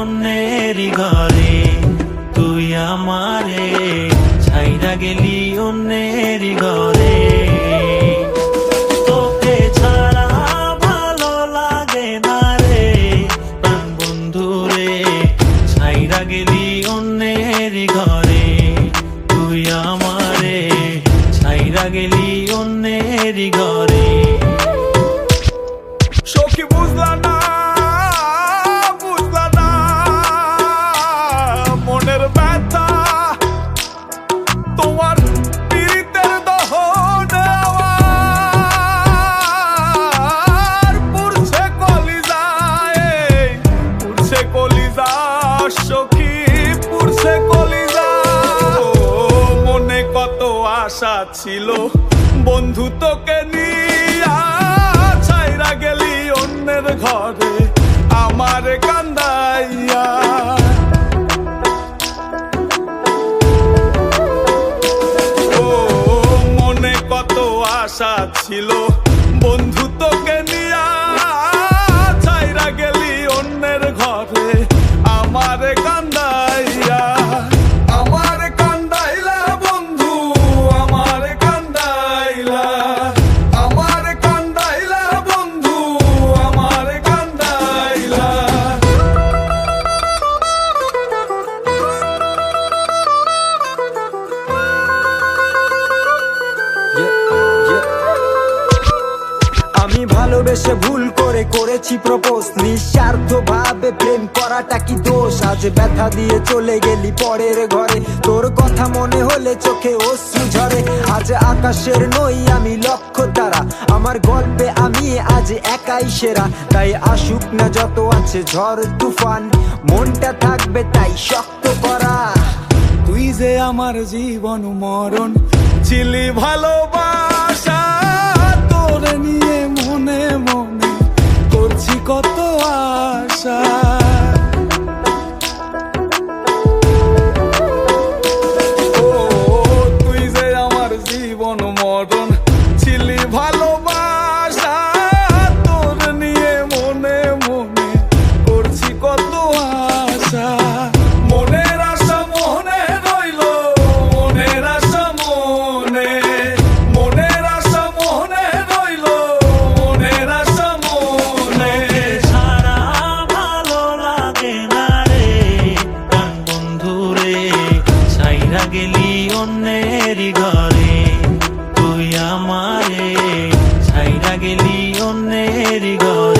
অন্যের ঘরে, তুই আমারে ছাইরা গেলি অন্যের ঘরে। তোকে ছাড়া ভালো লাগে না রে প্রাণ বন্ধু রে, ছাইরা গেলি অন্যের ঘরে, তুই আমারে ছাইরা গেলি অন্যের ঘরে। সখী বুঝলা না, বুঝলা না মনের ব্যথা, তোমার পীড়িতের দহন আমার পুরছে কলিজায়, পুরছে কলিজা সখী, পুরছে কলিজা। মনে কত আশা ছিল বন্ধু তোকে নিয়া, ছাইরা গেলি অন্যের ঘরে আমার কান্দাইয়া। ও মনে কত আশা ছিল বন্ধু তোকে নিয়া, ছাইরা গেলি অন্যের ঘরে আমার কান্দাইয়া। আমার কান্দাইলা বন্ধু, আমার কান্দাইলা, আমার কান্দাইলা বন্ধু, আমার কান্দাইলা। আমি ভালোবেসে ভুল করে করেছি প্রপোজ, নিঃস্বার্থ ভাবে প্রেম করাটা কি দোষ? আজ ব্যথা দিয়ে চলে গেলি পরের ঘরে, তোর কথা মনে হলে চোখে অশ্রু ঝরে। আজ আকাশের নই আমি লক্ষ্য তারা, আমার গল্পে আমি আজ একাই সেরা। তাই আসুক না যত আছে ঝড় তুফান, মনটা থাকবে তাই শক্ত করা। তুই যে আমার জীবন মরণ ছিলি ভালোবাসা, তোরে নিয়ে মনে মনে করছি কত আশা। ও তুই যে আমার জীবন মরণ ছিলি ভালোবাসা, তোরে নিয়ে মনে মনে করছি কত আশা। মনের আশা মনে রইল, মনের আশা মনে, মনের আশা মনে রইল, মনের আশা মনে। ছাড়া ভালো লাগে না রে প্রাণ বন্ধু রে, ছাইরা গেলি অন্যের ঘরে, তুই আমারে ছাইরা গেলি অন্যের ঘরে।